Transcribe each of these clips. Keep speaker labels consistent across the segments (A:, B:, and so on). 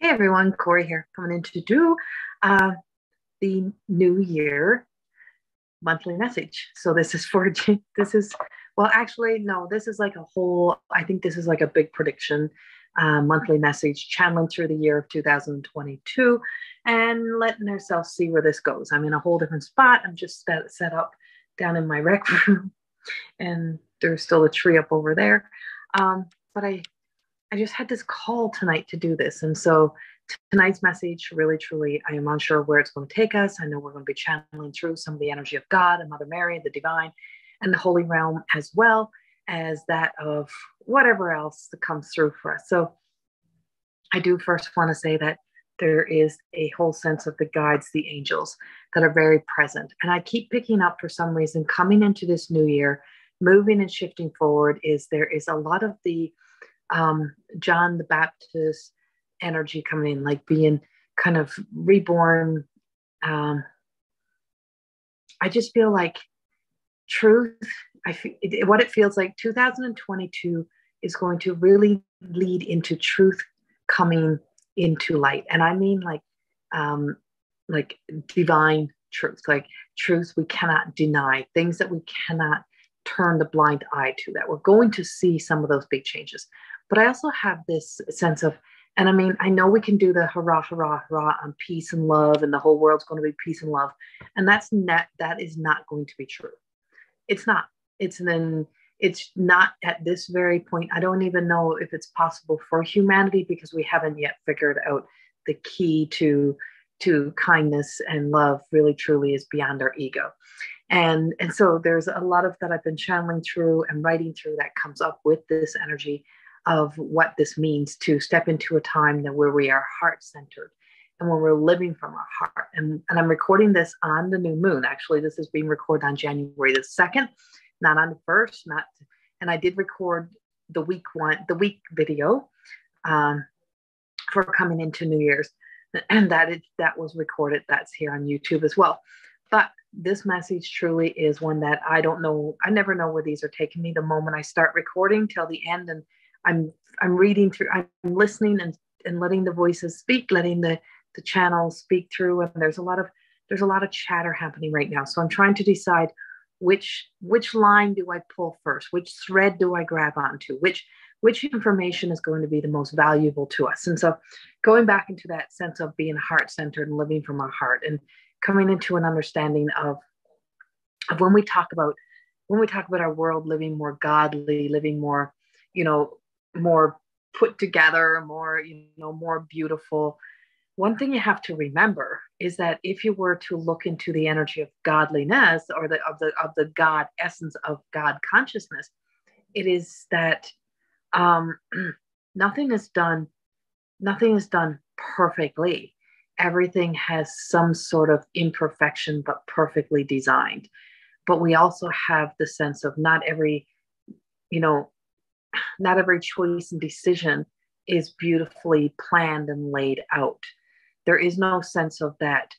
A: Hey everyone, Corrie here, coming in to do uh, the New Year monthly message. So this is for this is well, actually, no, this is like a whole. I think this is like a big prediction monthly message, channeling through the year of 2022, and letting ourselves see where this goes. I'm in a whole different spot. I'm just set up down in my rec room, and there's still a tree up over there. But I just had this call tonight to do this. And so tonight's message, really, truly, I am unsure where it's going to take us. I know we're going to be channeling through some of the energy of God and Mother Mary, the divine, and the holy realm, as well as that of whatever else that comes through for us. So I do first want to say that there is a whole sense of the guides, the angels that are very present. And I keep picking up for some reason coming into this new year, moving and shifting forward, is there is a lot of the John the Baptist energy coming in, like being kind of reborn. I just feel like truth. What it feels like 2022 is going to really lead into truth coming into light. And I mean like divine truth, like truth we cannot deny, things that we cannot turn the blind eye to, that we're going to see some of those big changes. But I also have this sense of, and I mean, I know we can do the hurrah, hurrah, hurrah on peace and love, and the whole world's going to be peace and love. And that is not going to be true. It's not. It's not at this very point. I don't even know if it's possible for humanity, because we haven't yet figured out the key to kindness and love really truly is beyond our ego. And so there's a lot of that I've been channeling through and writing through that comes up with this energy of what this means to step into a time that where we are heart centered and when we're living from our heart. And I'm recording this on the new moon. Actually, this is being recorded on January the 2nd, not on the 1st, and I did record the week video for coming into New Year's. And that was recorded. That's here on YouTube as well. But this message truly is one that I don't know. I never know where these are taking me the moment I start recording till the end. And I'm reading through, I'm listening and letting the voices speak, letting the channels speak through. And there's a lot of chatter happening right now. So I'm trying to decide which line do I pull first? Which thread do I grab onto? Which information is going to be the most valuable to us? And so going back into that sense of being heart-centered and living from our heart, and coming into an understanding of when we talk about our world living more godly, living more, more put together, more, more beautiful. One thing you have to remember is that if you were to look into the energy of godliness, or of the God essence of God consciousness, it is that nothing is done perfectly. Everything has some sort of imperfection, but perfectly designed. But we also have the sense of not every choice and decision is beautifully planned and laid out. There is no sense of that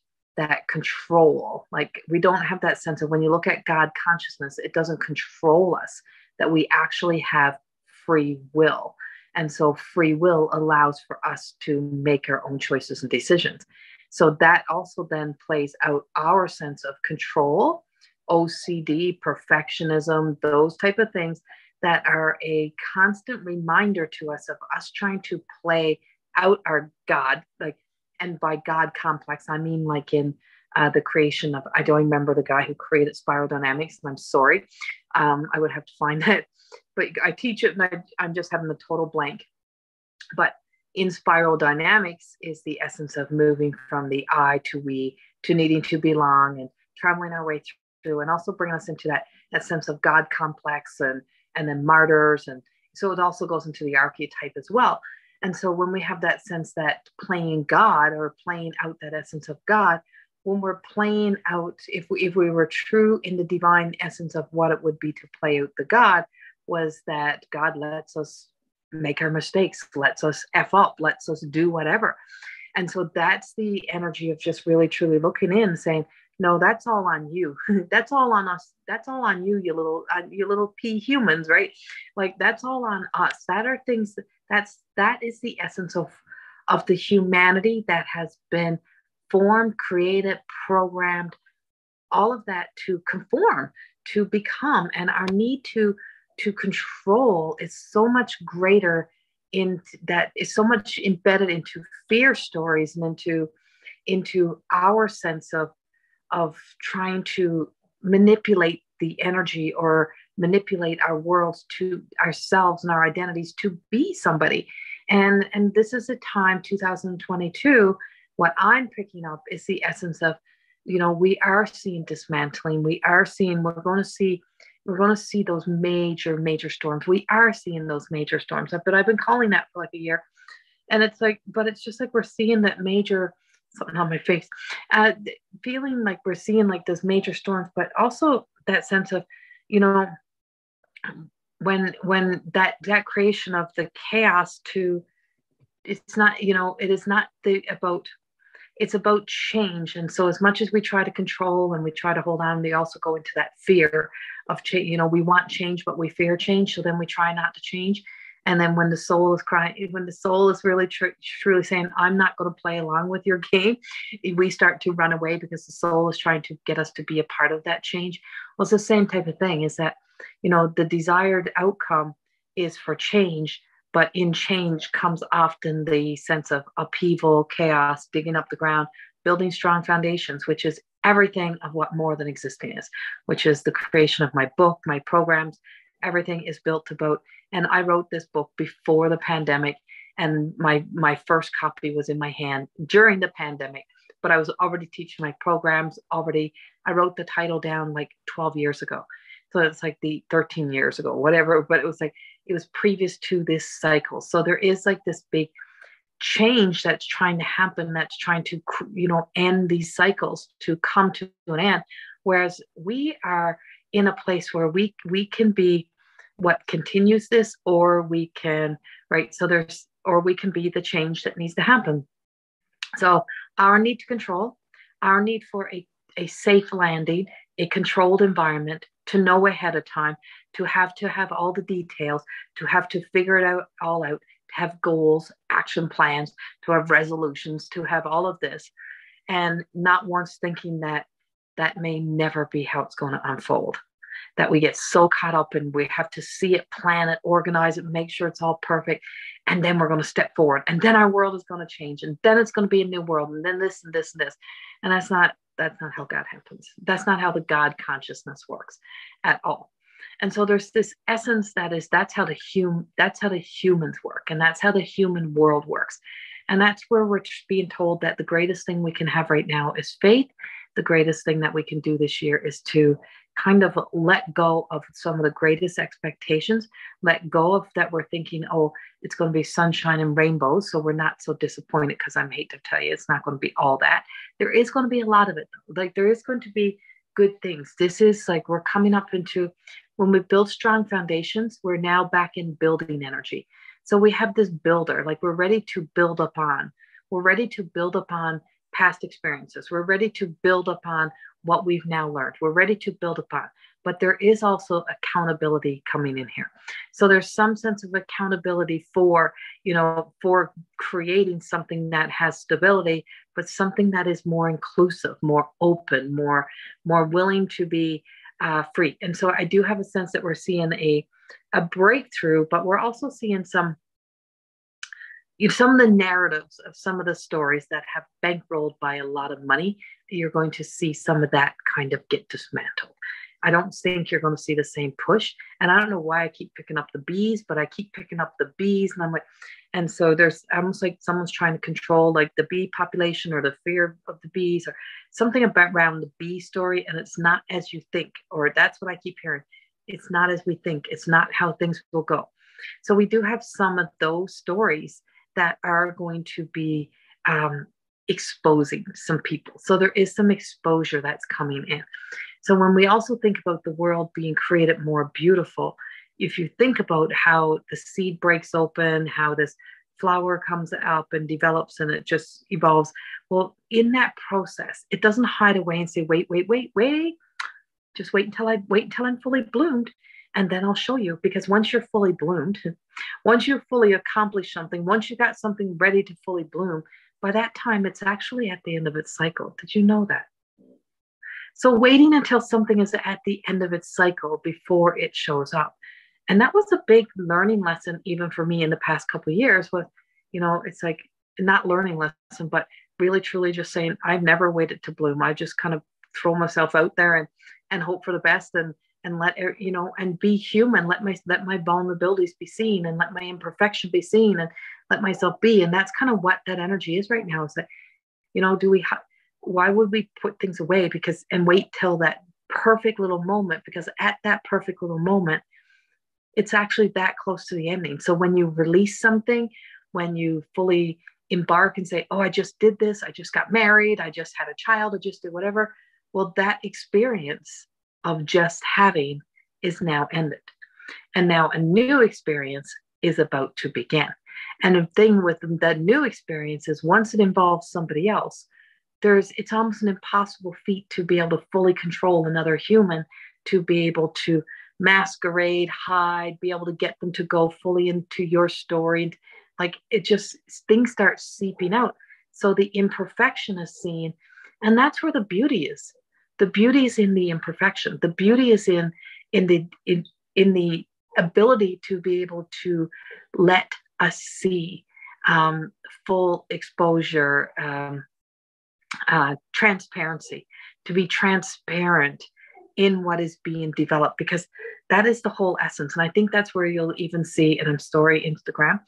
A: control. Like, we don't have that sense of, when you look at God consciousness, it doesn't control us, that we actually have free will. And so free will allows for us to make our own choices and decisions. So that also then plays out our sense of control, OCD, perfectionism, those type of things that are a constant reminder to us of us trying to play out our God, like, and by God complex, I mean like in the creation of, I don't remember the guy who created spiral dynamics, and I'm sorry. I would have to find that, but I teach it, and I'm just having a total blank. But in spiral dynamics is the essence of moving from the I to we, to needing to belong, and traveling our way through, and also bringing us into that sense of God complex, and then martyrs. And so it also goes into the archetype as well. And so when we have that sense that playing God, or playing out that essence of God, when we're playing out, if we were true in the divine essence of what it would be to play out the God, was that God lets us make our mistakes, lets us F up, lets us do whatever. And so that's the energy of just really truly looking in, saying, no, that's all on you. That's all on us. That's all on you, you little pea humans, right? Like, that's all on us. That are things that is the essence of the humanity that has been formed, created, programmed, all of that to conform, to become, and our need to control is so much greater in that is so much embedded into fear stories and into our sense of trying to manipulate the energy or manipulate our worlds to ourselves and our identities to be somebody. And this is a time, 2022, what I'm picking up is the essence of, we are seeing dismantling. We're going to see those major storms. We are seeing those major storms, but I've been calling that for like a year. And it's like, but it's just like we're seeing that major, something on my face, feeling like we're seeing like those major storms, but also that sense of, when that creation of the chaos to, it's not, it is not it's about change. And so as much as we try to control and we try to hold on, we also go into that fear of change. We want change, but we fear change. So then we try not to change. And then when the soul is crying, when the soul is really truly saying, I'm not going to play along with your game, we start to run away because the soul is trying to get us to be a part of that change. Well, it's the same type of thing, is that, the desired outcome is for change, but in change comes often the sense of upheaval, chaos, digging up the ground, building strong foundations, which is everything of what more than existing is, which is the creation of my book, my programs. Everything is built about, and I wrote this book before the pandemic, and my first copy was in my hand during the pandemic, but I was already teaching my programs already. I wrote the title down like 12 years ago. So it's like the 13 years ago, whatever, but it was like, it was previous to this cycle. So there is like this big change that's trying to happen, that's trying to, end these cycles, to come to an end. Whereas we are in a place where we can be what continues this, or we can, right? So or we can be the change that needs to happen. So our need to control, our need for a safe landing, a controlled environment, to know ahead of time, to have all the details, to have to figure it all out, to have goals, action plans, to have resolutions, to have all of this, and not once thinking that may never be how it's going to unfold. That we get so caught up and we have to see it, plan it, organize it, make sure it's all perfect. And then we're going to step forward, and then our world is going to change, and then it's going to be a new world, and then this and this and this. And that's not how God happens. That's not how the God consciousness works at all. And so there's this essence that's how the humans work, and that's how the human world works. And that's where we're being told that the greatest thing we can have right now is faith. The greatest thing that we can do this year is to kind of let go of some of the greatest expectations, let go of that we're thinking, oh, it's going to be sunshine and rainbows, so we're not so disappointed, because I hate to tell you, it's not going to be all that. There is going to be a lot of it, though. Like, there is going to be good things. This is like, we're coming up into, when we build strong foundations, we're now back in building energy. So we have this builder, like we're ready to build upon. We're ready to build upon past experiences. We're ready to build upon what we've now learned. We're ready to build upon. But there is also accountability coming in here. So there's some sense of accountability for creating something that has stability, but something that is more inclusive, more open, more willing to be free. And so I do have a sense that we're seeing a breakthrough, but we're also seeing some of the narratives of some of the stories that have bankrolled by a lot of money. You're going to see some of that kind of get dismantled. I don't think you're going to see the same push. And I don't know why I keep picking up the bees, but I keep picking up the bees. And I'm like, and so there's almost like someone's trying to control like the bee population, or the fear of the bees, or something around the bee story. And it's not as you think, or that's what I keep hearing. It's not as we think. It's not how things will go. So we do have some of those stories that are going to be exposing some people. So there is some exposure that's coming in. So when we also think about the world being created more beautiful, if you think about how the seed breaks open, how this flower comes up and develops and it just evolves, well, in that process, it doesn't hide away and say, wait, just wait until I'm fully bloomed. And then I'll show you, because once you're fully bloomed, once you've fully accomplished something, once you got something ready to fully bloom, by that time, it's actually at the end of its cycle. Did you know that? So waiting until something is at the end of its cycle before it shows up. And that was a big learning lesson, even for me in the past couple of years, was, it's like not learning lesson, but really truly just saying, I've never waited to bloom. I just kind of throw myself out there and hope for the best, and let, and be human. Let my vulnerabilities be seen, and let my imperfection be seen, and let myself be. And that's kind of what that energy is right now, is that, why would we put things away and wait till that perfect little moment? Because at that perfect little moment, it's actually that close to the ending. So when you release something, when you fully embark and say, oh, I just did this, I just got married, I just had a child, I just did whatever. Well, that experience of just having is now ended. And now a new experience is about to begin. And the thing with that new experience is, once it involves somebody else, it's almost an impossible feat to be able to fully control another human, to be able to masquerade, hide, be able to get them to go fully into your story. Like, things start seeping out. So the imperfection is seen. And that's where the beauty is. The beauty is in the imperfection. The beauty is in the ability to be able to let us see full exposure, transparency, to be transparent in what is being developed, because that is the whole essence. And I think that's where you'll even see in a story Instagram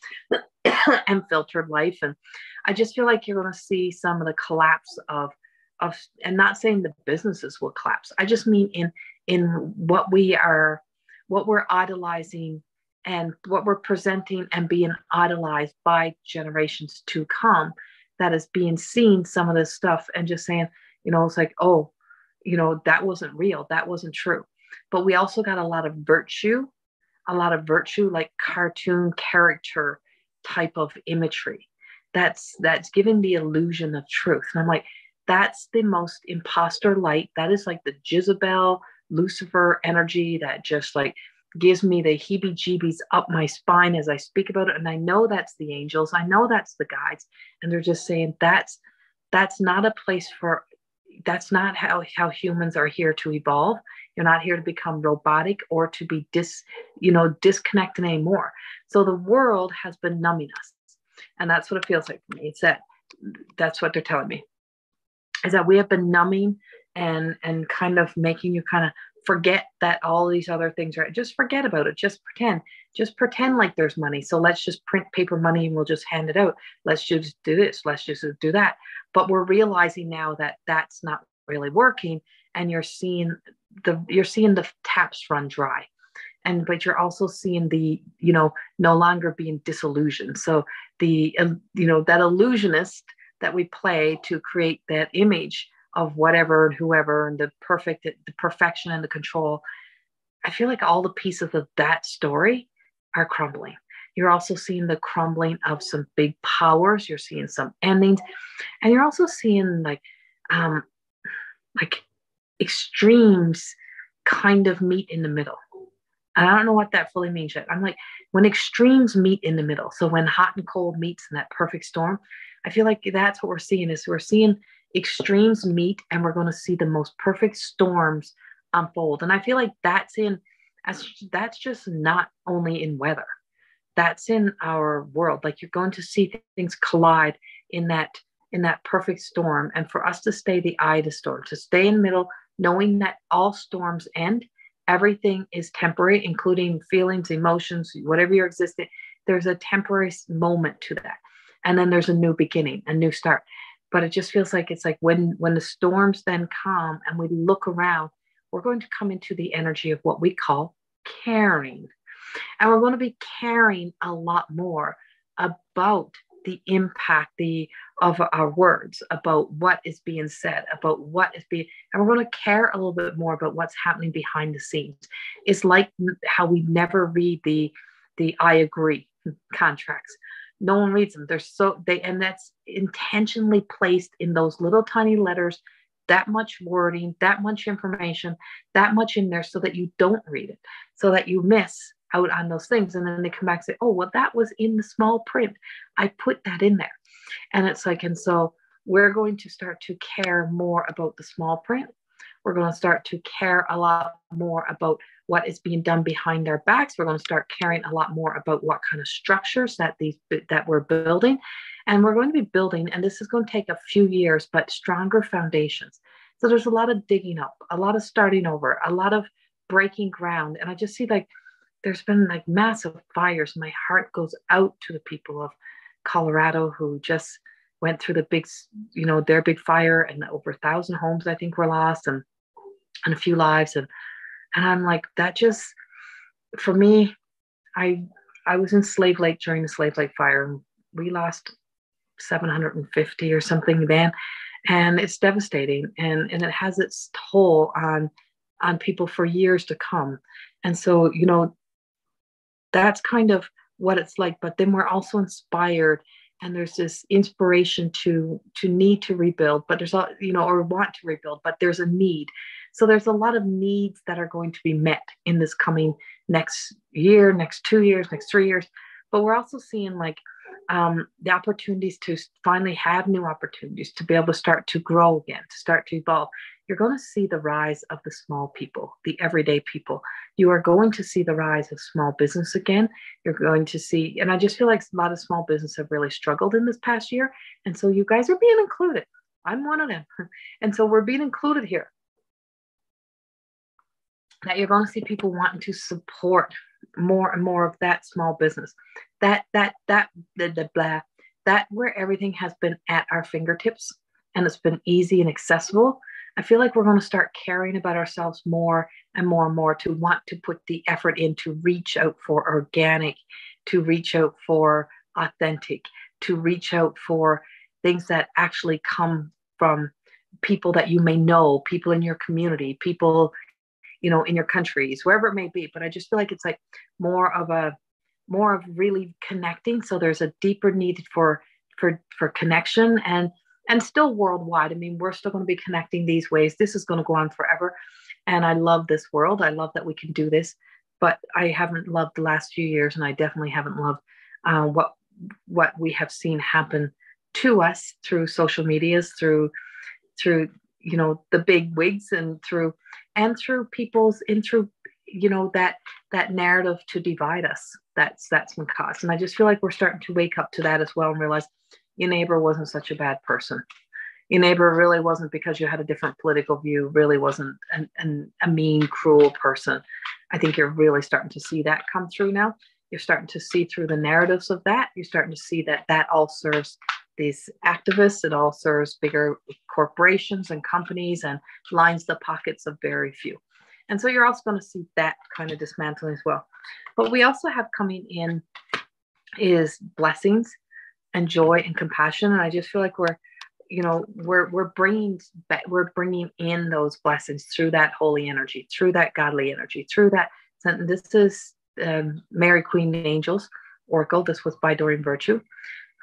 A: and filtered life. And I just feel like you're going to see some of the collapse of, and not saying the businesses will collapse. I just mean in what we're idolizing and what we're presenting and being idolized by generations to come, that is being seen, some of this stuff, and just saying, it's like, oh, that wasn't real. That wasn't true. But we also got a lot of virtue, like cartoon character type of imagery. That's giving the illusion of truth. And I'm like, that's the most imposter light. That is like the Jezebel, Lucifer energy that just like gives me the heebie-jeebies up my spine as I speak about it. And I know that's the angels. I know that's the guides. And they're just saying that's not a place for, that's not how humans are here to evolve. You're not here to become robotic or to be disconnected anymore. So the world has been numbing us. And that's what it feels like for me. It's that's what they're telling me, is that we have been numbing and kind of making you kind of forget that all these other things are, just forget about it. Just pretend like there's money. So let's just print paper money and we'll just hand it out. Let's just do this. Let's just do that. But we're realizing now that that's not really working. And you're seeing the taps run dry. But you're also seeing the, no longer being disillusioned. So the, that illusionist that we play to create that image of whatever and whoever, and the perfection and the control. I feel like all the pieces of that story are crumbling. You're also seeing the crumbling of some big powers. You're seeing some endings, and you're also seeing like extremes kind of meet in the middle. And I don't know what that fully means yet. I'm like, when extremes meet in the middle, so when hot and cold meets in that perfect storm, I feel like that's what we're seeing. Is we're seeing extremes meet, and we're going to see the most perfect storms unfold. And I feel like that's just not only in weather, that's in our world. Like, you're going to see things collide in that perfect storm. And for us to stay the eye of the storm, to stay in the middle, knowing that all storms end, everything is temporary, including feelings, emotions, whatever you're existing. There's a temporary moment to that. And then there's a new beginning, a new start. But it just feels like it's like when the storms then come and we look around, we're going to come into the energy of what we call caring. And we're going to be caring a lot more about the impact of our words, about what is being said, about what is being, and we're going to care a little bit more about what's happening behind the scenes. It's like how we never read the I agree contracts. No one reads them. And that's intentionally placed in those little tiny letters that much wording, that much information, that much in there so that you don't read it, so that you miss out on those things. And then they come back and say, oh, well, that was in the small print. I put that in there. And it's like, and so we're going to start to care more about the small print. We're going to start to care a lot more about what is being done behind their backs. We're going to start caring a lot more about what kind of structures that we're building. And we're going to be building, and this is going to take a few years, but stronger foundations. So there's a lot of digging up, a lot of starting over, a lot of breaking ground. And I just see like there's been like massive fires. My heart goes out to the people of Colorado who just went through the big, their big fire, and over 1,000 homes, I think, were lost, and a few lives. And I'm like, that just, for me, I was in Slave Lake during the Slave Lake fire, and we lost 750 or something then. And it's devastating. And it has its toll on people for years to come. And so, that's kind of what it's like. But then we're also inspired, and there's this inspiration to need to rebuild, but there's or want to rebuild, but there's a need. So there's a lot of needs that are going to be met in this coming next year, next 2 years, next 3 years. But we're also seeing like the opportunities to finally have new opportunities to be able to start to grow again, to start to evolve. You're going to see the rise of the small people, the everyday people. You are going to see the rise of small business again. You're going to see, and I just feel like a lot of small business have really struggled in this past year. And so you guys are being included. I'm one of them. And so we're being included here. That you're going to see people wanting to support more and more of that small business. That where everything has been at our fingertips and it's been easy and accessible. I feel like we're going to start caring about ourselves more and more and more, to want to put the effort in to reach out for organic, to reach out for authentic, to reach out for things that actually come from people that you may know, people in your community, people, in your countries, wherever it may be. But I just feel like it's like more of really connecting. So there's a deeper need for connection, and still worldwide. I mean, we're still going to be connecting these ways. This is going to go on forever. And I love this world. I love that we can do this, but I haven't loved the last few years. And I definitely haven't loved what we have seen happen to us through social medias, through the big wigs, and through people's, and through that narrative to divide us. That's been caused. And I just feel like we're starting to wake up to that as well, and realize your neighbor wasn't such a bad person. Your neighbor really wasn't, because you had a different political view, really wasn't a mean, cruel person. I think you're really starting to see that come through now. You're starting to see through the narratives of that. You're starting to see that all serves these activists. It all serves bigger corporations and companies, and lines the pockets of very few. And so you're also going to see that kind of dismantling as well. But we also have coming in is blessings and joy and compassion. And I just feel like we're bringing in those blessings through that holy energy, through that godly energy, through that. And this is Mary Queen Angels Oracle. This was by Doreen Virtue,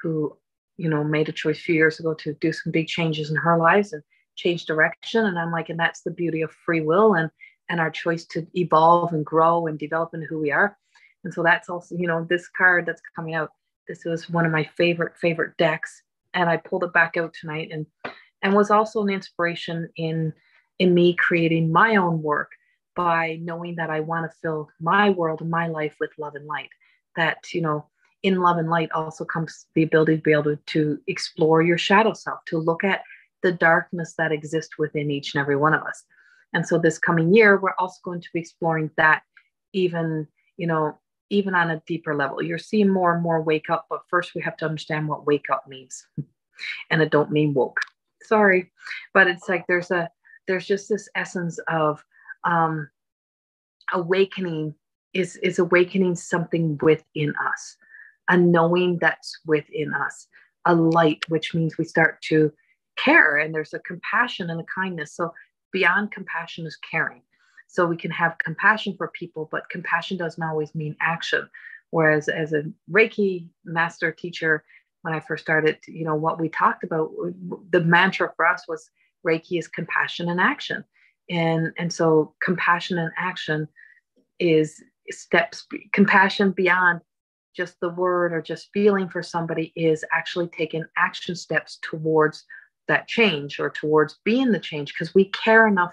A: who made a choice a few years ago to do some big changes in her lives and change direction. And I'm like, and that's the beauty of free will and our choice to evolve and grow and develop into who we are. And so that's also, this card that's coming out. This was one of my favorite decks, and I pulled it back out tonight, and was also an inspiration in me creating my own work, by knowing that I want to fill my world and my life with love and light. That, in love and light also comes the ability to be able to explore your shadow self, to look at the darkness that exists within each and every one of us. And so this coming year, we're also going to be exploring that even on a deeper level. You're seeing more and more wake up, but first we have to understand what wake up means. And it don't mean woke. Sorry. But it's like there's just this essence of awakening is awakening something within us, a knowing that's within us, a light, which means we start to care, and there's a compassion and a kindness. So beyond compassion is caring. So we can have compassion for people, but compassion doesn't always mean action. Whereas as a Reiki master teacher, when I first started, what we talked about, the mantra for us was Reiki is compassion and action. And so compassion and action is steps, compassion beyond just the word or just feeling for somebody is actually taking action steps towards that change or towards being the change, because we care enough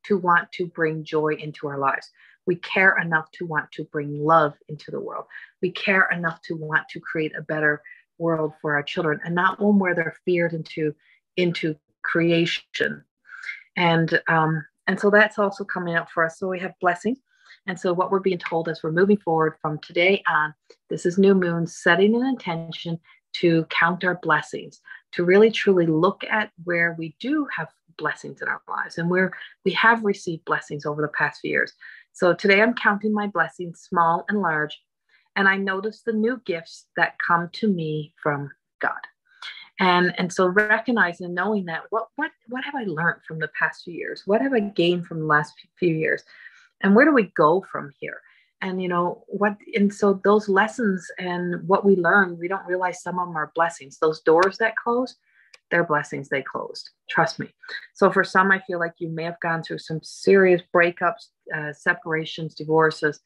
A: to want to bring joy into our lives. We care enough to want to bring love into the world. We care enough to want to create a better world for our children, and not one where they're feared into creation. And so that's also coming up for us. So we have blessings. And so what we're being told as we're moving forward from today on, this is new moon, setting an intention to count our blessings, to really truly look at where we do have blessings in our lives and where we have received blessings over the past few years. So today I'm counting my blessings, small and large, and I notice the new gifts that come to me from God. And so recognizing and knowing that what have I learned from the past few years? What have I gained from the last few years? And where do we go from here? And and so those lessons and what we learn, we don't realize some of them are blessings. Those doors that close, they're blessings, they closed. Trust me. So for some, I feel like you may have gone through some serious breakups, separations, divorces,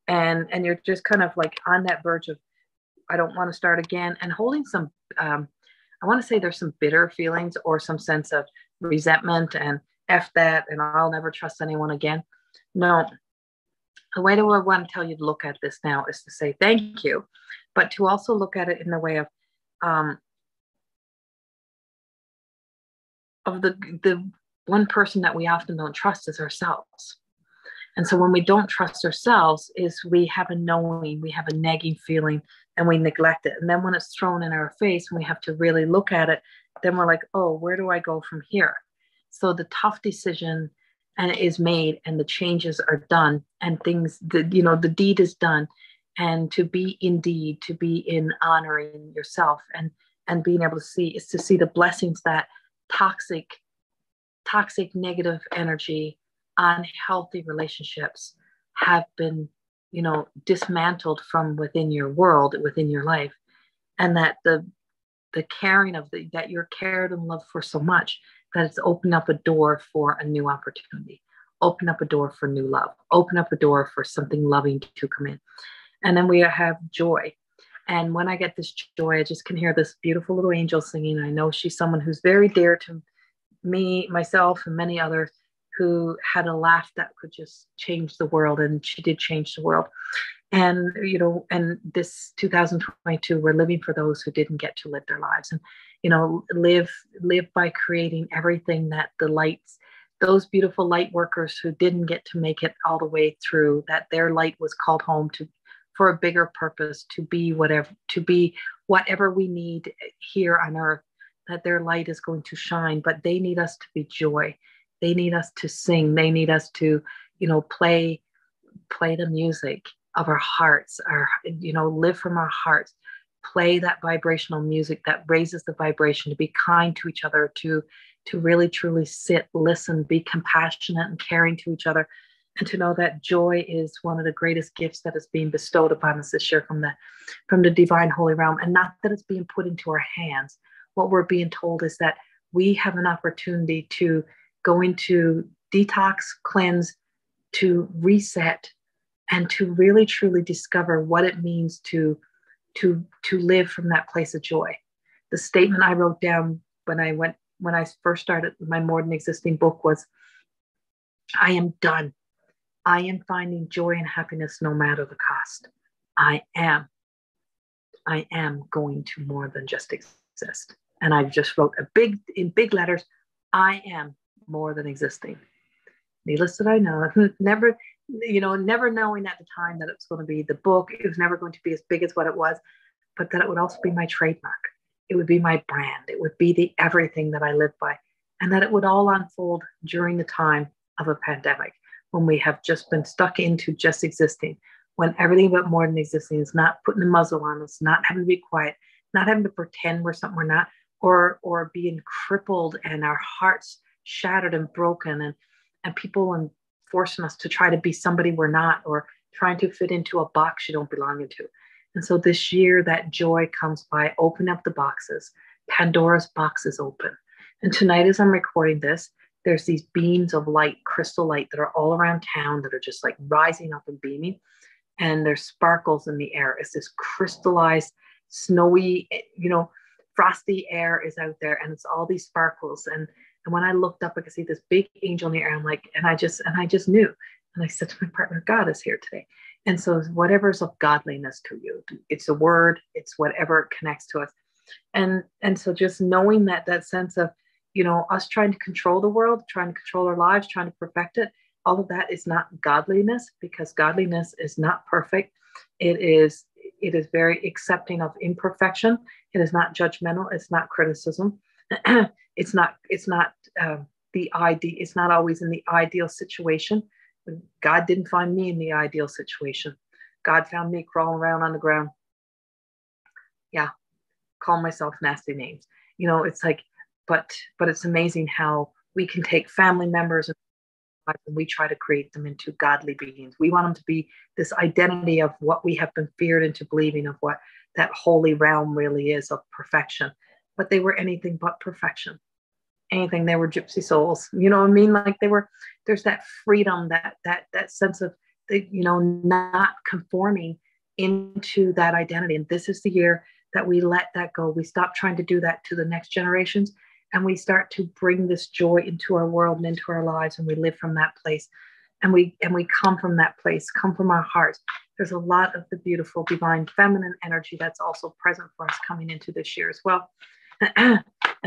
A: and you're just kind of like on that verge of, I don't want to start again, and holding some, I want to say there's some bitter feelings or some sense of resentment and F that, and I'll never trust anyone again. No, the way that I want to tell you to look at this now is to say thank you, but to also look at it in the way of the one person that we often don't trust is ourselves. And so when we don't trust ourselves is we have a knowing, we have a nagging feeling, and we neglect it. And then when it's thrown in our face and we have to really look at it, then we're like, oh, where do I go from here? So the tough decision and it is made and the changes are done and things, the deed is done. And to be in deed, to be in honoring yourself and being able to see is to see the blessings that toxic negative energy, unhealthy relationships have been, dismantled from within your world, within your life. And that the caring of that you're cared and loved for so much that it's opened up a door for a new opportunity, open up a door for new love, open up a door for something loving to come in. And then we have joy. And when I get this joy, I just can hear this beautiful little angel singing. I know she's someone who's very dear to me, myself, and many others who had a laugh that could just change the world. And she did change the world. And, and this 2022, we're living for those who didn't get to live their lives and, live by creating everything that the lights, those beautiful light workers who didn't get to make it all the way through, that their light was called home for a bigger purpose, to be whatever we need here on earth, that their light is going to shine, but they need us to be joy. They need us to sing. They need us to, play the music of our hearts, live from our hearts, play that vibrational music that raises the vibration, to be kind to each other, to really truly sit, listen, be compassionate and caring to each other, and to know that joy is one of the greatest gifts that is being bestowed upon us this year from the divine holy realm, and not that it's being put into our hands. What we're being told is that we have an opportunity to go into detox, cleanse, to reset, and to really truly discover what it means to live from that place of joy. The statement I wrote down when I first started my More Than Existing book was, I am done. I am finding joy and happiness no matter the cost. I am going to more than just exist. And I just wrote in big letters, I am more than existing. Needless that I know, never knowing at the time that it was going to be the book, it was never going to be as big as what it was, but that it would also be my trademark. It would be my brand. It would be the everything that I live by, and that it would all unfold during the time of a pandemic, when we have just been stuck into just existing, when everything but more than existing is not putting a muzzle on us, not having to be quiet, not having to pretend we're something we're not, or being crippled and our hearts shattered and broken, and people forcing us to try to be somebody we're not, or trying to fit into a box you don't belong into. And so this year, that joy comes by open up the boxes. Pandora's box is open. And tonight, as I'm recording this, there's these beams of light, crystal light, that are all around town that are just like rising up and beaming. And there's sparkles in the air. It's this crystallized, snowy, frosty air is out there, and it's all these sparkles. And when I looked up, I could see this big angel in the air. I'm like, and I just knew. And I said to my partner, God is here today. And so whatever's of godliness to you, it's a word, it's whatever connects to us. And so just knowing that sense of, us trying to control the world, trying to control our lives, trying to perfect it, all of that is not godliness, because godliness is not perfect. It is very accepting of imperfection. It is not judgmental. It's not criticism. It's not the ideal. It's not always in the ideal situation. God didn't find me in the ideal situation. God found me crawling around on the ground. Yeah, calling myself nasty names. It's like, but it's amazing how we can take family members and we try to create them into godly beings. We want them to be this identity of what we have been feared into believing, of what that holy realm really is, of perfection. But they were anything but perfection. Anything. They were gypsy souls. You know what I mean? Like there's that freedom, that sense of, not conforming into that identity. And this is the year that we let that go. We stop trying to do that to the next generations, and we start to bring this joy into our world and into our lives, and we live from that place, and we come from that place, come from our hearts. There's a lot of the beautiful divine feminine energy that's also present for us coming into this year as well. And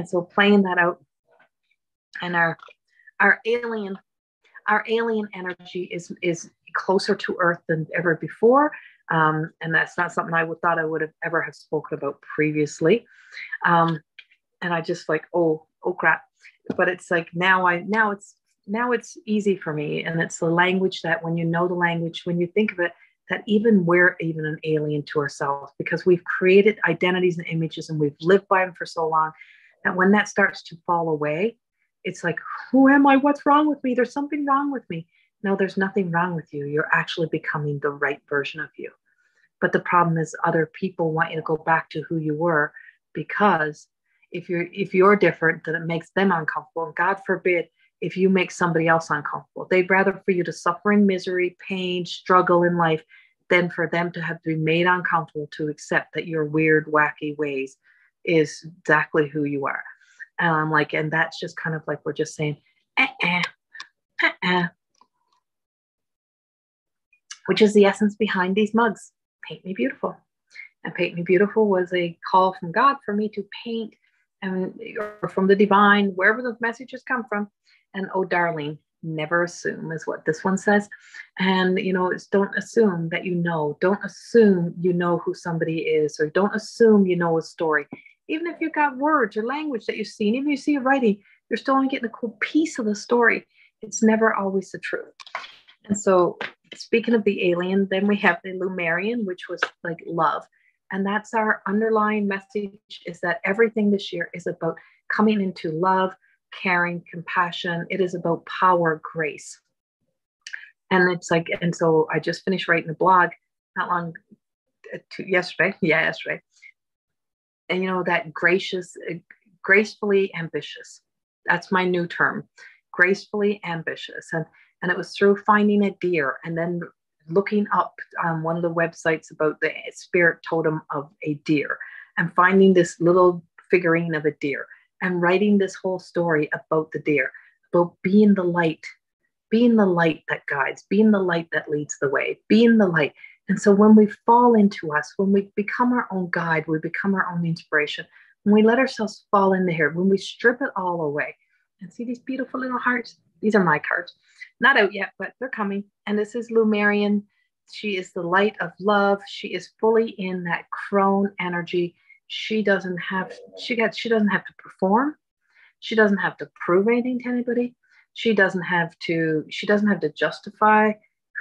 A: so playing that out, and our alien energy is closer to Earth than ever before. And that's not something I thought I would have ever have spoken about previously. And I just like, oh crap. But it's like now it's easy for me. And it's the language that when you know the language, when you think of it, that even we're even an alien to ourselves, because we've created identities and images and we've lived by them for so long, that when that starts to fall away, it's like, who am I? What's wrong with me? There's something wrong with me. No, there's nothing wrong with you. You're actually becoming the right version of you. But the problem is other people want you to go back to who you were, because if you're different, then it makes them uncomfortable. And God forbid if you make somebody else uncomfortable. They'd rather for you to suffer in misery, pain, struggle in life, than for them to have to be made uncomfortable to accept that your weird, wacky ways is exactly who you are. And I'm like, and that's just kind of like, we're just saying, which is the essence behind these mugs. Paint me beautiful. And Paint Me Beautiful was a call from God for me to paint, and or from the divine, wherever the messages come from. And oh, darling, never assume is what this one says. And, it's don't assume that you know. Don't assume you know who somebody is, or don't assume you know a story. Even if you've got words or language that you've seen, even if you see a writing, you're still only getting a cool piece of the story. It's never always the truth. And so, speaking of the alien, then we have the Lumerian, which was like love. And that's our underlying message, is that everything this year is about coming into love, caring, compassion. It is about power, grace. And it's like, and so I just finished writing a blog not long yesterday. Yeah, yesterday. And that gracefully ambitious. That's my new term, gracefully ambitious. And it was through finding a deer and then looking up on one of the websites about the spirit totem of a deer, and finding this little figurine of a deer, and writing this whole story about the deer, about being the light that guides, being the light that leads the way, being the light. And so when we fall into us, when we become our own guide, we become our own inspiration, when we let ourselves fall in here, when we strip it all away, and see these beautiful little hearts. These are my cards. Not out yet, but they're coming. And this is Lumerian. She is the light of love. She is fully in that crone energy. She doesn't have to perform. She doesn't have to prove anything to anybody. She doesn't have to justify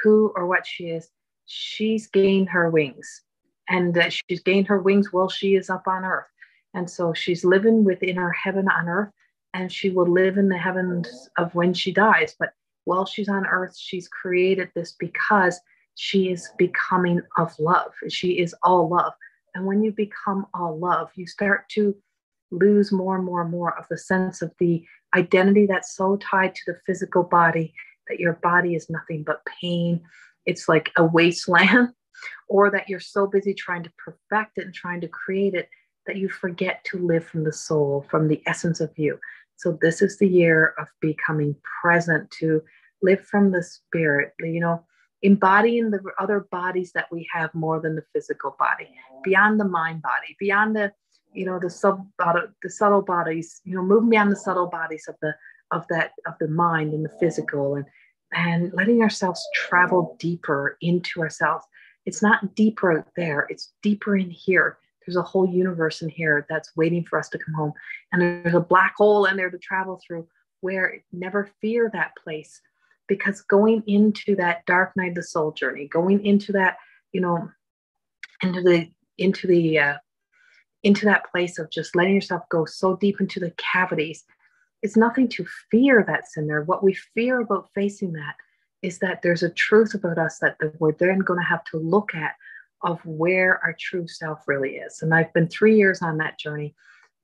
A: who or what she is. She's gained her wings, and she's gained her wings while she is up on earth. And so she's living within her heaven on earth, and she will live in the heavens of when she dies. But while she's on earth, she's created this because she is becoming of love. She is all love. And when you become all love, you start to lose more and more and more of the sense of the identity that's so tied to the physical body, that your body is nothing but pain. It's like a wasteland, or that you're so busy trying to perfect it and trying to create it that you forget to live from the soul, from the essence of you. So this is the year of becoming present, to live from the spirit, embodying the other bodies that we have more than the physical body, beyond the mind body, beyond the, the subtle bodies, moving beyond the subtle bodies of the mind and the physical, and letting ourselves travel deeper into ourselves. It's not deeper out there, it's deeper in here. There's a whole universe in here that's waiting for us to come home. And there's a black hole in there to travel through, where never fear that place. Because going into that dark night of the soul journey, going into that, into that place of just letting yourself go so deep into the cavities, it's nothing to fear that's in there. What we fear about facing that is that there's a truth about us that we're then going to have to look at, of where our true self really is. And I've been 3 years on that journey,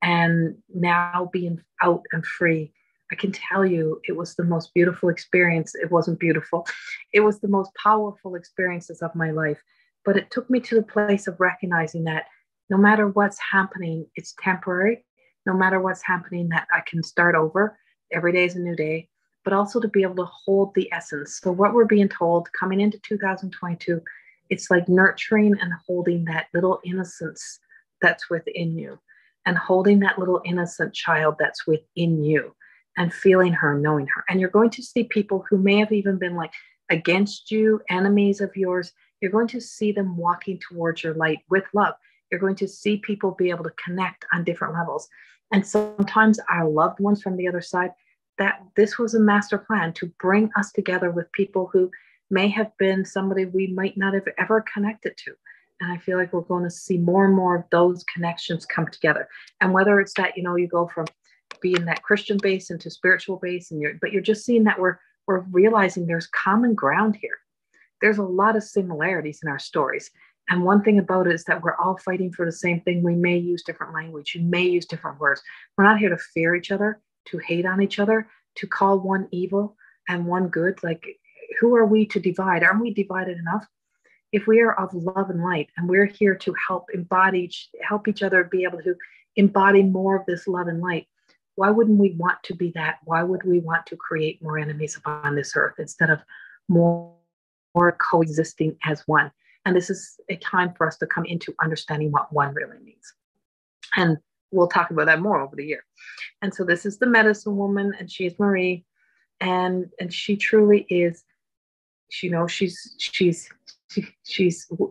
A: and now being out and free, I can tell you it was the most beautiful experience. It wasn't beautiful. It was the most powerful experiences of my life. But it took me to the place of recognizing that no matter what's happening, it's temporary. No matter what's happening, that I can start over. Every day is a new day, but also to be able to hold the essence. So what we're being told coming into 2022, it's like nurturing and holding that little innocence that's within you, and holding that little innocent child that's within you, and feeling her, knowing her. And you're going to see people who may have even been like against you, enemies of yours. You're going to see them walking towards your light with love. You're going to see people be able to connect on different levels. And sometimes our loved ones from the other side, that this was a master plan to bring us together with people who may have been somebody we might not have ever connected to. And I feel like we're going to see more and more of those connections come together. And whether it's that, you go from being that Christian base into spiritual base, but you're just seeing that we're realizing there's common ground here. There's a lot of similarities in our stories. And one thing about it is that we're all fighting for the same thing. We may use different language. You may use different words. We're not here to fear each other, to hate on each other, to call one evil and one good. Like, who are we to divide? Aren't we divided enough? If we are of love and light, and we're here to help each other be able to embody more of this love and light, why wouldn't we want to be that? Why would we want to create more enemies upon this earth instead of more coexisting as one? And this is a time for us to come into understanding what one really means. And we'll talk about that more over the year. And so this is the medicine woman, and she is Marie, and she truly is. She's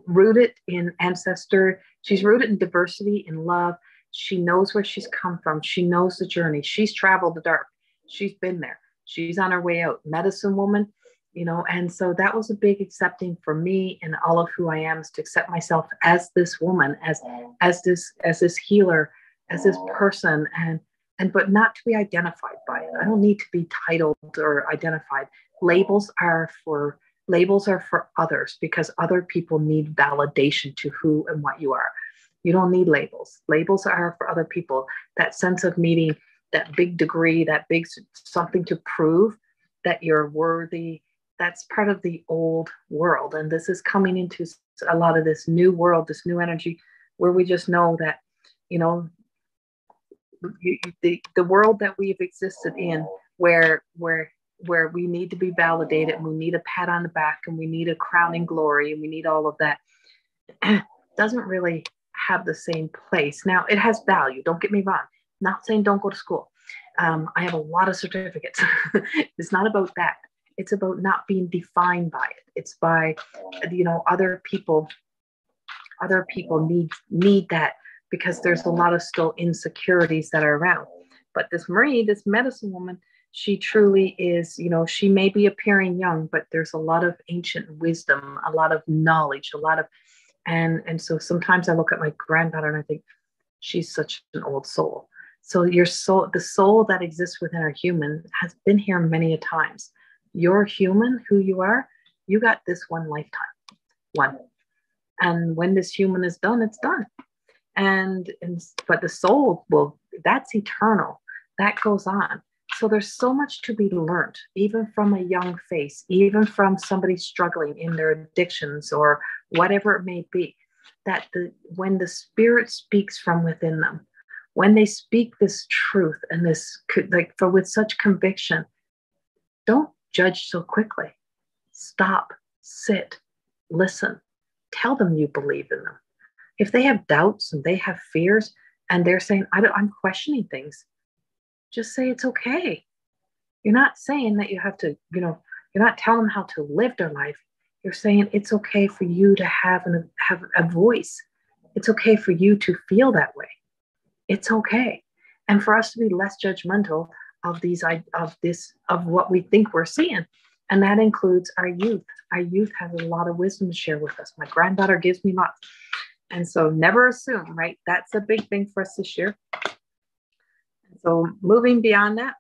A: rooted in ancestor. She's rooted in diversity, in love. She knows where she's come from. She knows the journey. She's traveled the dark. She's been there. She's on her way out. Medicine woman, and so that was a big accepting for me, and all of who I am, is to accept myself as this woman, as this healer, as this person, but not to be identified by it. I don't need to be titled or identified. Labels are for others, because other people need validation to who and what you are. You don't need labels. Labels are for other people. That sense of needing that big degree, that big something to prove that you're worthy, that's part of the old world. And this is coming into a lot of this new world, this new energy, where we just know that, the world that we've existed in, where we need to be validated, and we need a pat on the back, and we need a crowning glory, and we need all of that, doesn't really have the same place. Now, it has value. Don't get me wrong. Not saying don't go to school. I have a lot of certificates. It's not about that. It's about not being defined by it. It's by, other people need that, because there's a lot of still insecurities that are around. But this Marie, this medicine woman, she truly is, she may be appearing young, but there's a lot of ancient wisdom, a lot of knowledge, and so sometimes I look at my granddaughter and I think, she's such an old soul. So the soul that exists within our human has been here many a times. You're human, who you are, you got this one lifetime. And when this human is done, it's done. But the soul that's eternal. That goes on. So there's so much to be learned, even from a young face, even from somebody struggling in their addictions or whatever it may be, that when the spirit speaks from within them, when they speak this truth and this, like, for with such conviction, don't judge so quickly. Stop, sit, listen, tell them you believe in them. If they have doubts and they have fears and they're saying, I'm questioning things, just say it's okay. You're not saying that you have to, you're not telling them how to live their life. You're saying it's okay for you to have a voice. It's okay for you to feel that way. It's okay. And for us to be less judgmental of what we think we're seeing. And that includes our youth. Our youth has a lot of wisdom to share with us. My granddaughter gives me lots. And so never assume, right? That's a big thing for us this year. So moving beyond that,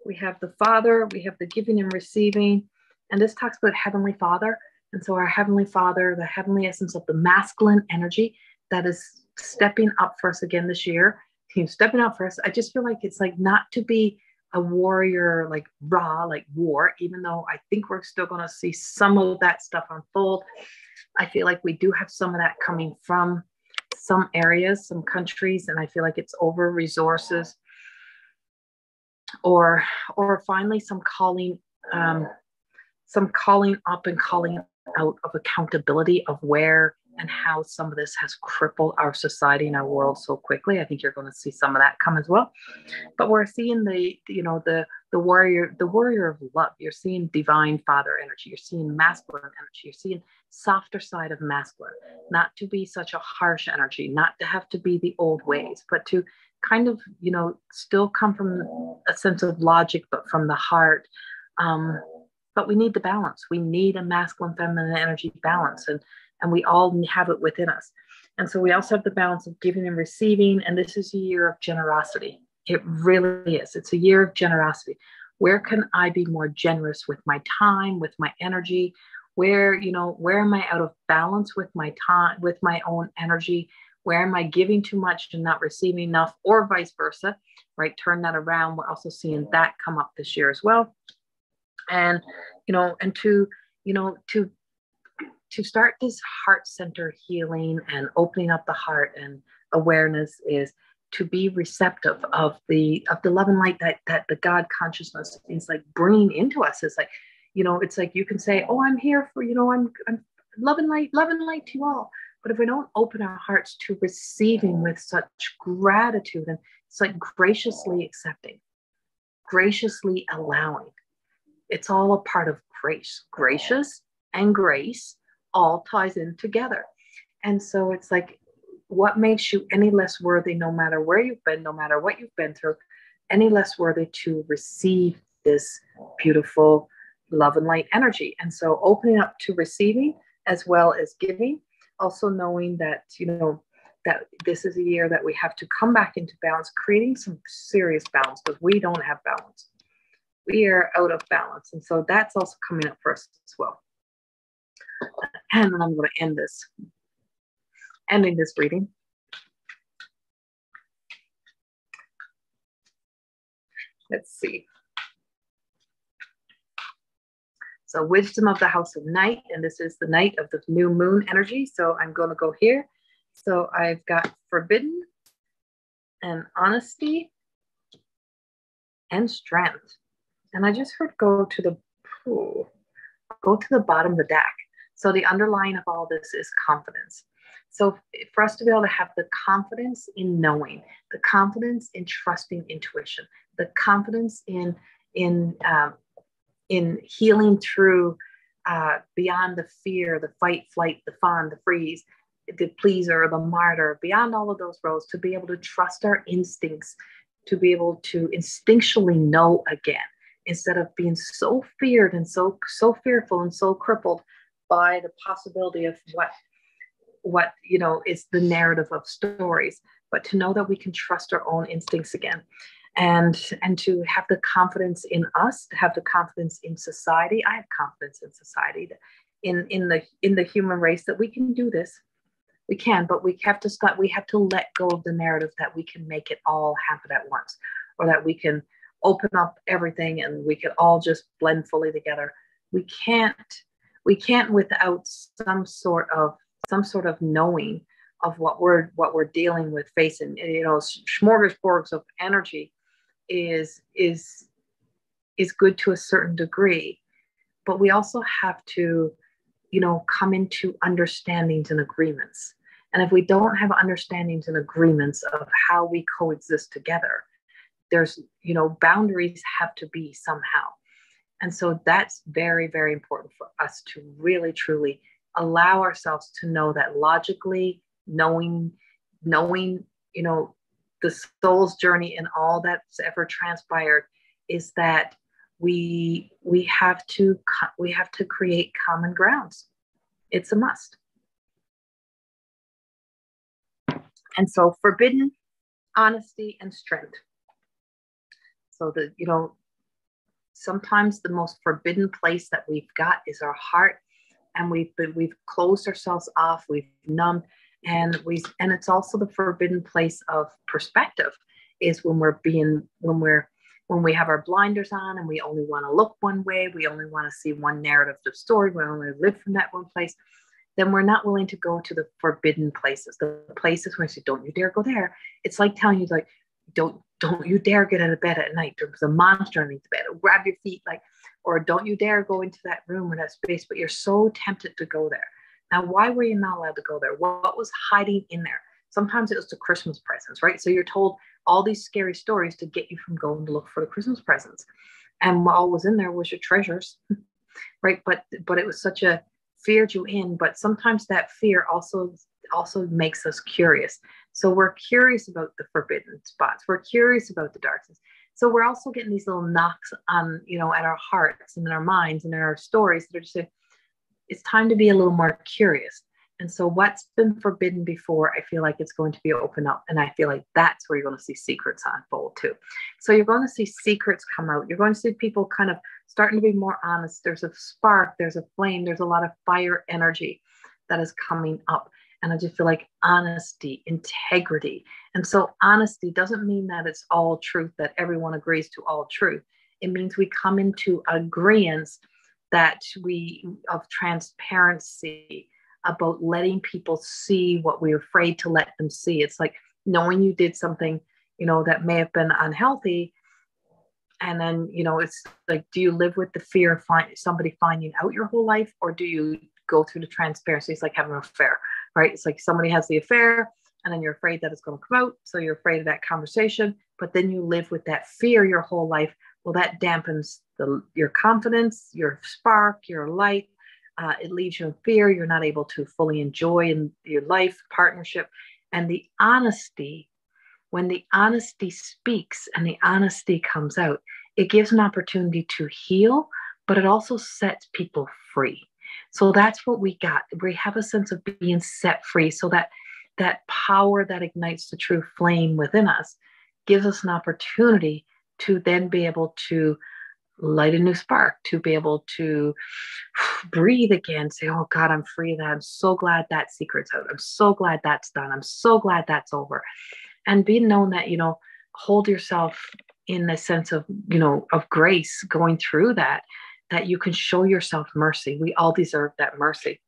A: we have the Father, we have the giving and receiving, and this talks about Heavenly Father. And so our Heavenly Father, the heavenly essence of the masculine energy that is stepping up for us again this year, he's stepping up for us. I just feel like it's like not to be a warrior, like raw, like war, even though I think we're still going to see some of that stuff unfold. I feel like we do have some of that coming from some areas, some countries, and I feel like it's over resources. Or finally some calling up and calling out of accountability of where and how some of this has crippled our society and our world so quickly. I think you're going to see some of that come as well. But we're seeing the warrior of love. You're seeing divine father energy. You're seeing masculine energy. You're seeing softer side of masculine, not to be such a harsh energy, not to have to be the old ways, but to kind of, still come from a sense of logic, but from the heart. But we need the balance. We need a masculine, feminine energy balance. And we all have it within us. And so we also have the balance of giving and receiving. And this is a year of generosity. It really is. It's a year of generosity. Where can I be more generous with my time, with my energy? Where am I out of balance with my time, with my own energy? Where am I giving too much and not receiving enough, or vice versa, right? Turn that around. We're also seeing that come up this year as well. And, and to start this heart center healing and opening up the heart and awareness is to be receptive of the love and light that the God consciousness is like bringing into us. It's like, it's like you can say, oh, I'm here for, I'm love and light to you all. But if we don't open our hearts to receiving with such gratitude, and it's like graciously accepting, graciously allowing, it's all a part of grace. Gracious and grace all ties in together. And so it's like, what makes you any less worthy, no matter where you've been, no matter what you've been through, any less worthy to receive this beautiful love and light energy? And so opening up to receiving as well as giving, also knowing that, that this is a year that we have to come back into balance, creating some serious balance, because we don't have balance. We are out of balance. And so that's also coming up for us as well. And then I'm going to ending this reading. Let's see. So wisdom of the house of night, and this is the night of the new moon energy. So I'm going to go here. So I've got forbidden and honesty and strength. And I just heard go to the bottom of the deck. So the underlying of all this is confidence. So for us to be able to have the confidence in knowing, the confidence in trusting intuition, the confidence in healing through beyond the fear, the fight, flight, the fawn, the freeze, the pleaser, the martyr, beyond all of those roles, to be able to trust our instincts, to be able to instinctually know again, instead of being so feared and so fearful and so crippled by the possibility of what is the narrative of stories, but to know that we can trust our own instincts again. And to have the confidence in us, to have the confidence in society. I have confidence in society, in the human race, that we can do this. We can, but we have to stop. We have to let go of the narrative that we can make it all happen at once, or that we can open up everything and we can all just blend fully together. We can't. We can't without some sort of knowing of what we're dealing with, facing. You know, smorgasbords of energy is good to a certain degree, but we also have to, you know, come into understandings and agreements. And if we don't have understandings and agreements of how we coexist together, there's, you know, boundaries have to be somehow. And so that's very, very important for us to really, truly allow ourselves to know that logically, knowing, you know, the soul's journey and all that's ever transpired is that we have to create common grounds. It's a must. And so forbidden, honesty, and strength. So that, you know, sometimes the most forbidden place that we've got is our heart, and we've closed ourselves off, we've numbed, and it's also the forbidden place of perspective is when we have our blinders on and we only want to look one way, we only want to see one narrative of story, we only live from that one place. Then we're not willing to go to the forbidden places, the places where I say, don't you dare go there. It's like telling you, like, don't you dare get out of bed at night. There's a monster underneath the bed. Or grab your feet, like, or don't you dare go into that room or that space, but you're so tempted to go there. Now, why were you not allowed to go there? What was hiding in there? Sometimes it was the Christmas presents, right? So you're told all these scary stories to get you from going to look for the Christmas presents. And what all was in there was your treasures, right? But it was such a feared you in, but sometimes that fear also makes us curious. So we're curious about the forbidden spots. We're curious about the darkness. So we're also getting these little knocks on, you know, at our hearts and in our minds and in our stories that are just saying, it's time to be a little more curious. And so what's been forbidden before, I feel like it's going to be opened up. And I feel like that's where you're going to see secrets unfold too. So you're going to see secrets come out. You're going to see people kind of starting to be more honest. There's a spark, there's a flame, there's a lot of fire energy that is coming up. And I just feel like honesty, integrity. And so honesty doesn't mean that it's all truth, that everyone agrees to all truth. It means we come into agreements of transparency, about letting people see what we're afraid to let them see. It's like knowing you did something, you know, that may have been unhealthy. And then, you know, it's like, do you live with the fear of somebody finding out your whole life? Or do you go through the transparency? It's like having an affair, right? It's like somebody has the affair and then you're afraid that it's going to come out. So you're afraid of that conversation, but then you live with that fear your whole life. Well, that dampens your confidence, your spark, your light. It leaves you in fear. You're not able to fully enjoy in your life, partnership. And the honesty, when the honesty speaks and the honesty comes out, it gives an opportunity to heal, but it also sets people free. So that's what we got. We have a sense of being set free, so that power that ignites the true flame within us gives us an opportunity to then be able to light a new spark, to be able to breathe again, say, oh God, I'm free of that. I'm so glad that secret's out. I'm so glad that's done. I'm so glad that's over. And being known that, you know, hold yourself in the sense of, you know, of grace going through that you can show yourself mercy. We all deserve that mercy.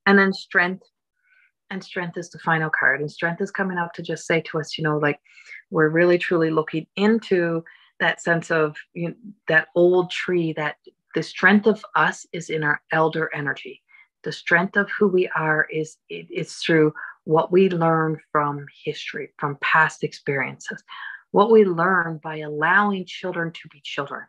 A: And then strength. And strength is the final card. And strength is coming up to just say to us, you know, like, we're really truly looking into that sense of, you know, that old tree, that the strength of us is in our elder energy. The strength of who we are is through what we learn from history, from past experiences, what we learn by allowing children to be children.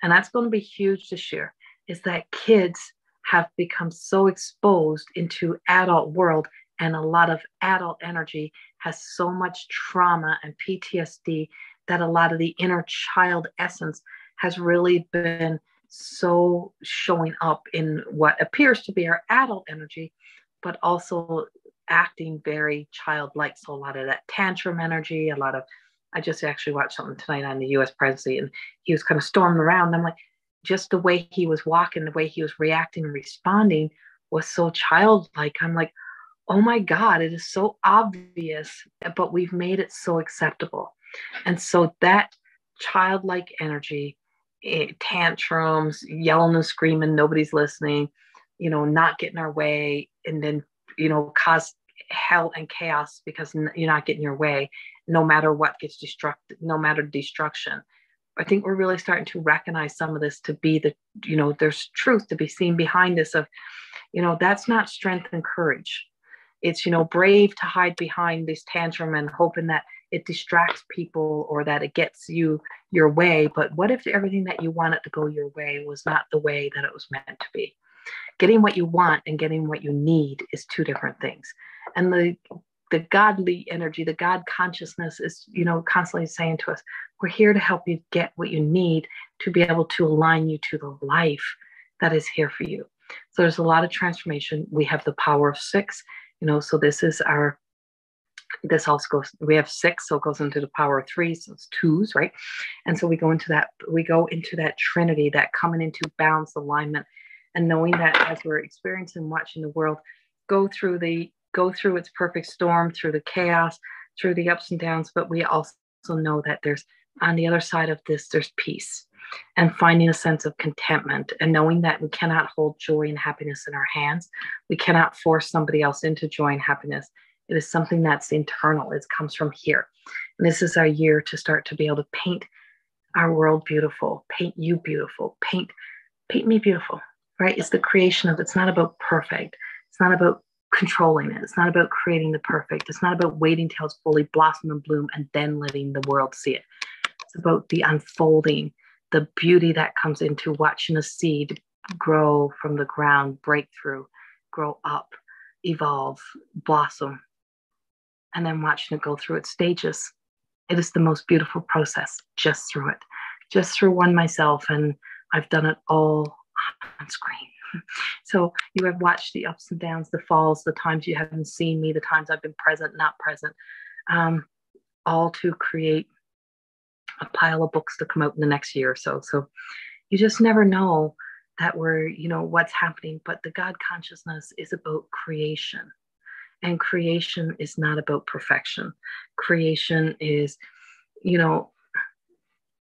A: And that's going to be huge this year, is that kids have become so exposed into adult world, and a lot of adult energy has so much trauma and PTSD that a lot of the inner child essence has really been so showing up in what appears to be our adult energy, but also acting very childlike. So a lot of that tantrum energy, I just actually watched something tonight on the US presidency, and he was kind of storming around. And I'm like, just the way he was walking, the way he was reacting and responding was so childlike. I'm like, oh my God, it is so obvious, but we've made it so acceptable. And so that childlike energy, tantrums, yelling and screaming, nobody's listening, not getting our way, and then, cause hell and chaos because you're not getting your way, no matter what gets destructed, no matter destruction. I think we're really starting to recognize some of this to be there's truth to be seen behind this of, that's not strength and courage. It's, brave to hide behind this tantrum and hoping that it distracts people or that it gets you your way. But what if everything that you wanted to go your way was not the way that it was meant to be? Getting what you want and getting what you need is two different things. And the godly energy, the God consciousness is, constantly saying to us, we're here to help you get what you need to be able to align you to the life that is here for you. So there's a lot of transformation. We have the power of 6, so this also goes, we have 6, so it goes into the power of 3, so it's 2s, right? And so we go into that trinity, that coming into balance, alignment, and knowing that as we're experiencing, watching the world go through its perfect storm, through the chaos, through the ups and downs, but we also know that there's, on the other side of this, there's peace, and finding a sense of contentment, and knowing that we cannot hold joy and happiness in our hands. We cannot force somebody else into joy and happiness. It is something that's internal. It comes from here. And this is our year to start to be able to paint our world beautiful, paint you beautiful, paint me beautiful, right? It's the creation of, it's not about perfect. It's not about controlling it. It's not about creating the perfect. It's not about waiting till it's fully blossom and bloom and then letting the world see it. It's about the unfolding, the beauty that comes into watching a seed grow from the ground, break through, grow up, evolve, blossom, and then watching it go through its stages. It is the most beautiful process, just through it, just through one myself. And I've done it all on screen. So you have watched the ups and downs, the falls, the times you haven't seen me, the times I've been present, not present, all to create a pile of books to come out in the next year or so. So you just never know that we're, what's happening. But the God consciousness is about creation. And creation is not about perfection. Creation is,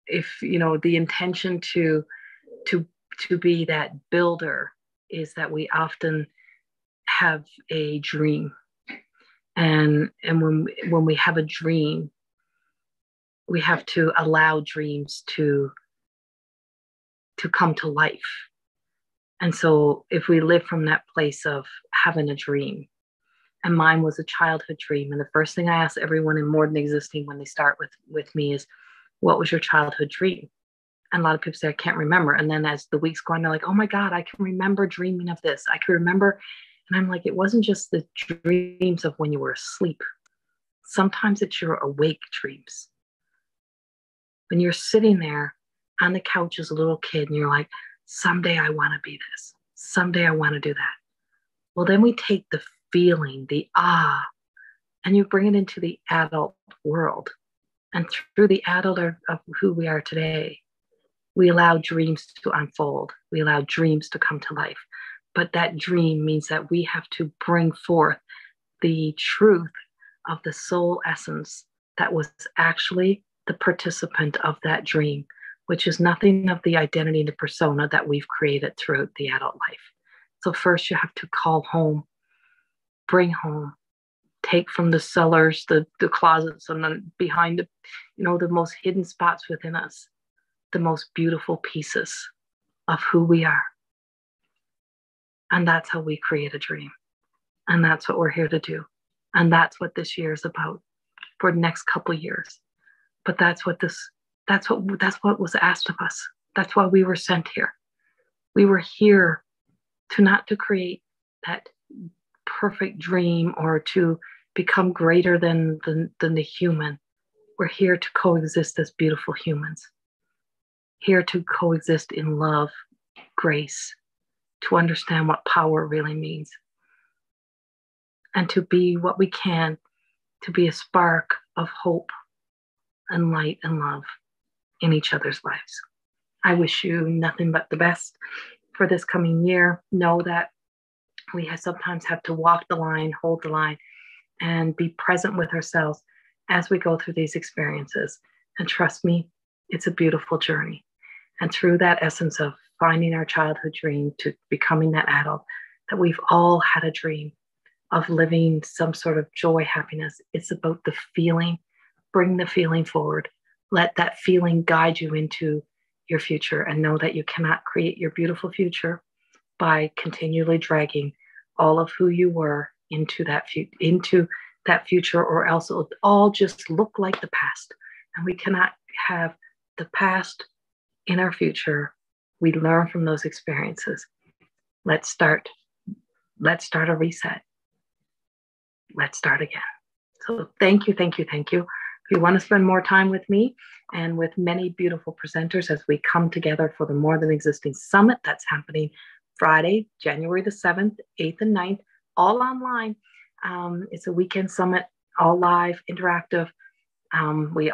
A: if, the intention to be that builder is that we often have a dream. And when we have a dream, we have to allow dreams to come to life. And so if we live from that place of having a dream, and mine was a childhood dream, and the first thing I ask everyone in More Than Existing when they start with me is, what was your childhood dream? And a lot of people say, I can't remember. And then as the weeks go on, they're like, oh my God, I can remember dreaming of this. I can remember. And I'm like, it wasn't just the dreams of when you were asleep. Sometimes it's your awake dreams. When you're sitting there on the couch as a little kid and you're like, someday I want to be this. Someday I want to do that. Well, then we take the feeling, the and you bring it into the adult world. And through the adult of who we are today, we allow dreams to unfold. We allow dreams to come to life. But that dream means that we have to bring forth the truth of the soul essence that was actually the participant of that dream, which is nothing of the identity and the persona that we've created throughout the adult life. So first you have to call home, bring home, take from the cellars, the closets, and then behind the most hidden spots within us, the most beautiful pieces of who we are. And that's how we create a dream. And that's what we're here to do. And that's what this year is about for the next couple of years. But that's what was asked of us. That's why we were sent here. We were here not to create that perfect dream or to become greater than the human. We're here to coexist as beautiful humans. Here to coexist in love, grace, to understand what power really means. And to be what we can, to be a spark of hope and light and love in each other's lives. I wish you nothing but the best for this coming year. Know that We sometimes have to walk the line, hold the line, and be present with ourselves as we go through these experiences. And trust me, it's a beautiful journey. And through that essence of finding our childhood dream to becoming that adult, that we've all had a dream of living some sort of joy, happiness. It's about the feeling. Bring the feeling forward. Let that feeling guide you into your future, and know that you cannot create your beautiful future by continually dragging all of who you were into that future, or else it'll all just look like the past. And we cannot have the past in our future. We learn from those experiences. Let's start a reset. Let's start again. So thank you. If you want to spend more time with me and with many beautiful presenters as we come together for the More Than Existing Summit that's happening Friday, January the 7th, 8th, and 9th, all online. It's a weekend summit, all live, interactive. It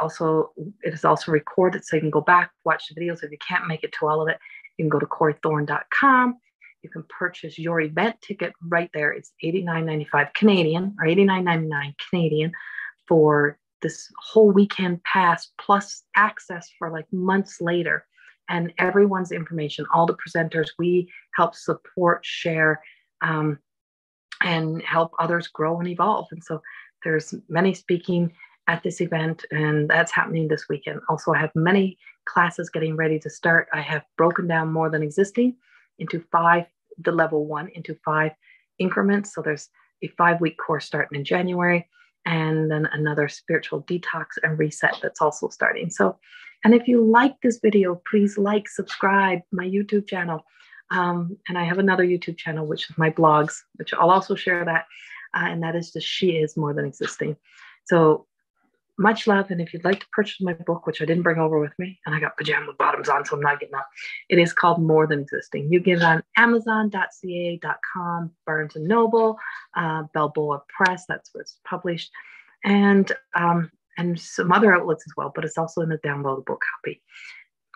A: is also recorded, so you can go back, watch the videos. If you can't make it to all of it, you can go to CorrieThorne.com. You can purchase your event ticket right there. It's $89.95 Canadian, or $89.99 Canadian for this whole weekend pass, plus access for like months later. And everyone's information, all the presenters, we help support, share, and help others grow and evolve. And so there's many speaking at this event, and that's happening this weekend. Also, I have many classes getting ready to start. I have broken down More Than Existing into the level 1 into 5 increments. So there's a 5-week course starting in January, and then another spiritual detox and reset that's also starting. So, and if you like this video, please like, subscribe my YouTube channel. And I have another YouTube channel, which is my blogs, which I'll also share that. And that is just She Is More Than Existing. So much love. And if you'd like to purchase my book, which I didn't bring over with me, and I got pajama bottoms on, so I'm not getting up. It is called More Than Existing. You get it on Amazon.ca.com, Barnes & Noble, Balboa Press, that's where it's published, and some other outlets as well, but it's also in a downloadable copy.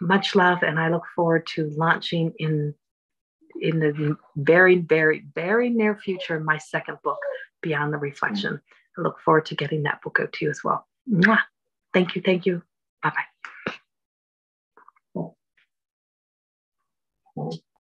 A: Much love, and I look forward to launching in the very, very, very near future my second book, Beyond the Reflection. I look forward to getting that book out to you as well. Mwah. Thank you. Bye-bye.